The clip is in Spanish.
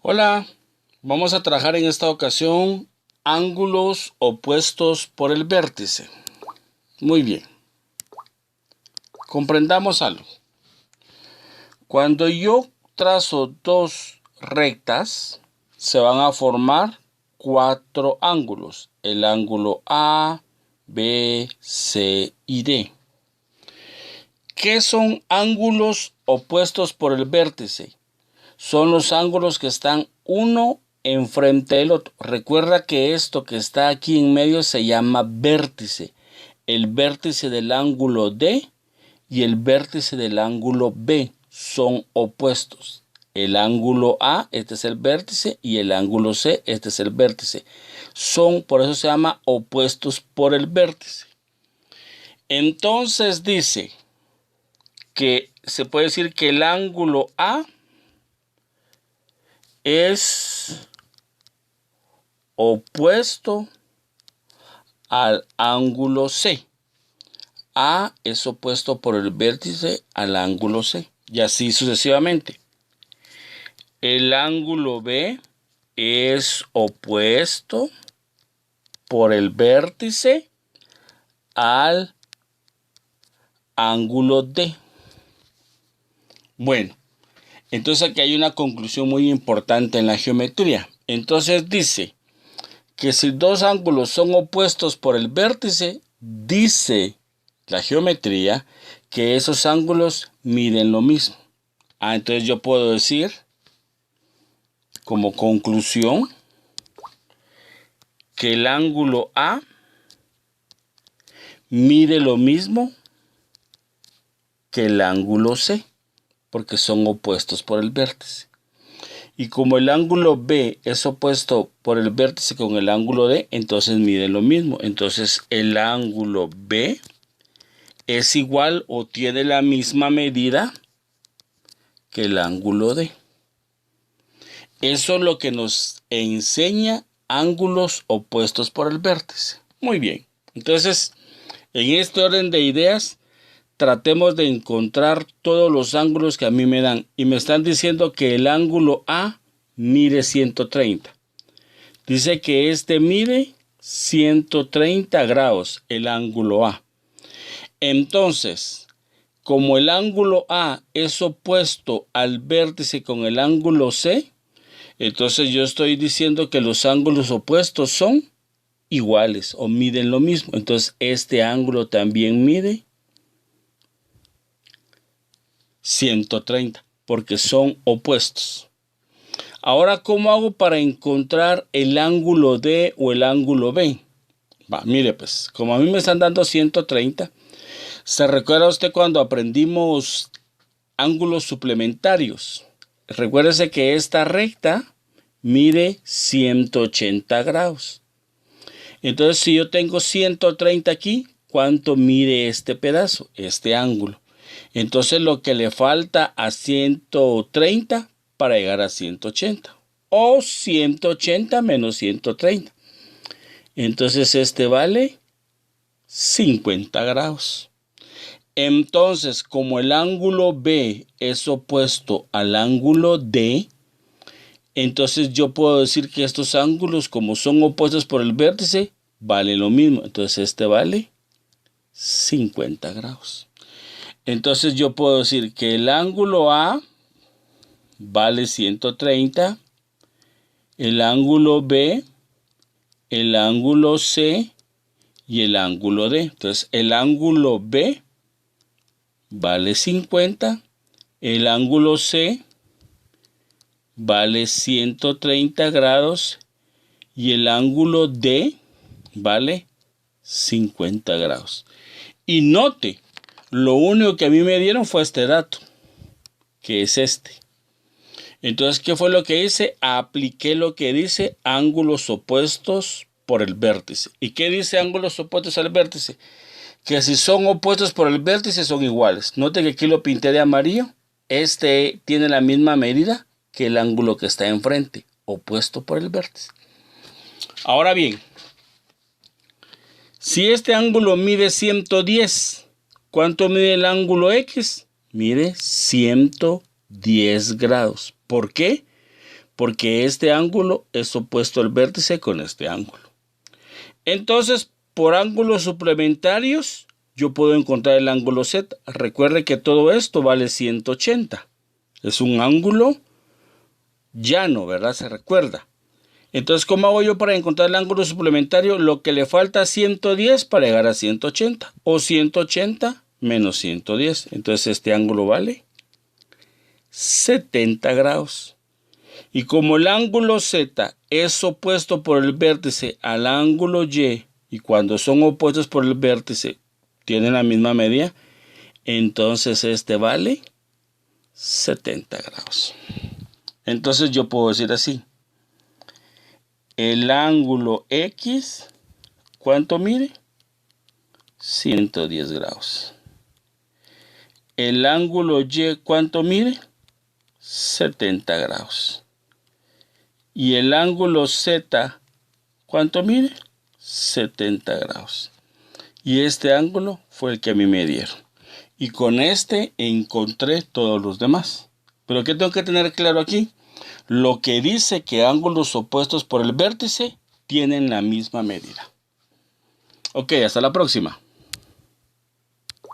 Hola, vamos a trabajar en esta ocasión ángulos opuestos por el vértice. Muy bien, comprendamos algo. Cuando yo trazo dos rectas, se van a formar cuatro ángulos. El ángulo A, B, C y D. ¿Qué son ángulos opuestos por el vértice? Son los ángulos que están uno enfrente del otro. Recuerda que esto que está aquí en medio se llama vértice. El vértice del ángulo D y el vértice del ángulo B son opuestos. El ángulo A, este es el vértice, y el ángulo C, este es el vértice. Por eso se llama opuestos por el vértice. Entonces dice que se puede decir que el ángulo A es opuesto al ángulo C. A es opuesto por el vértice al ángulo C. Y así sucesivamente. El ángulo B es opuesto por el vértice al ángulo D. Bueno, entonces aquí hay una conclusión muy importante en la geometría. Entonces dice que si dos ángulos son opuestos por el vértice, dice la geometría que esos ángulos miden lo mismo. Entonces yo puedo decir como conclusión que el ángulo A mide lo mismo que el ángulo C, porque son opuestos por el vértice. Y como el ángulo B es opuesto por el vértice con el ángulo D, entonces mide lo mismo. Entonces el ángulo B es igual o tiene la misma medida que el ángulo D. Eso es lo que nos enseña ángulos opuestos por el vértice. Muy bien. Entonces, en este orden de ideas, tratemos de encontrar todos los ángulos que a mí me dan. Y me están diciendo que el ángulo A mide 130. Dice que este mide 130 grados, el ángulo A. Entonces, como el ángulo A es opuesto al vértice con el ángulo C, entonces yo estoy diciendo que los ángulos opuestos son iguales o miden lo mismo. Entonces este ángulo también mide 130 porque son opuestos. Ahora, ¿cómo hago para encontrar el ángulo D o el ángulo B? Mire pues, como a mí me están dando 130, ¿se recuerda usted cuando aprendimos ángulos suplementarios? Recuérdese que esta recta mide 180 grados. Entonces, si yo tengo 130 aquí, ¿cuánto mide este pedazo? Este ángulo. Entonces, lo que le falta a 130 para llegar a 180. O 180 menos 130. Entonces, este vale 50 grados. Entonces, como el ángulo B es opuesto al ángulo D, entonces yo puedo decir que estos ángulos, como son opuestos por el vértice, vale lo mismo. Entonces este vale 50 grados. Entonces yo puedo decir que el ángulo A vale 130, el ángulo B, el ángulo C y el ángulo D. Entonces el ángulo B vale 50, el ángulo C vale 130 grados y el ángulo D vale 50 grados. Y note, lo único que a mí me dieron fue este dato, que es este. Entonces, ¿qué fue lo que hice? Apliqué lo que dice ángulos opuestos por el vértice. ¿Y qué dice ángulos opuestos al vértice? Que si son opuestos por el vértice son iguales. Note que aquí lo pinté de amarillo. Este tiene la misma medida que el ángulo que está enfrente, opuesto por el vértice. Ahora bien, si este ángulo mide 110, ¿cuánto mide el ángulo X? Mide 110 grados. ¿Por qué? porque este ángulo es opuesto al vértice con este ángulo. Entonces, por ángulos suplementarios, yo puedo encontrar el ángulo Z. Recuerde que todo esto vale 180. Es un ángulo llano, ¿verdad? Se recuerda. Entonces, ¿cómo hago yo para encontrar el ángulo suplementario? Lo que le falta a 110 para llegar a 180. O 180 menos 110. Entonces, este ángulo vale 70 grados. Y como el ángulo Z es opuesto por el vértice al ángulo Y, y cuando son opuestos por el vértice tienen la misma media, entonces este vale 70 grados. Entonces yo puedo decir así. El ángulo X, ¿cuánto mide? 110 grados. El ángulo Y, ¿cuánto mide? 70 grados. Y el ángulo Z, ¿cuánto mide? 70 grados. Y este ángulo fue el que a mí me dieron. Y con este encontré todos los demás. Pero ¿qué tengo que tener claro aquí? Lo que dice que ángulos opuestos por el vértice tienen la misma medida. Ok, hasta la próxima.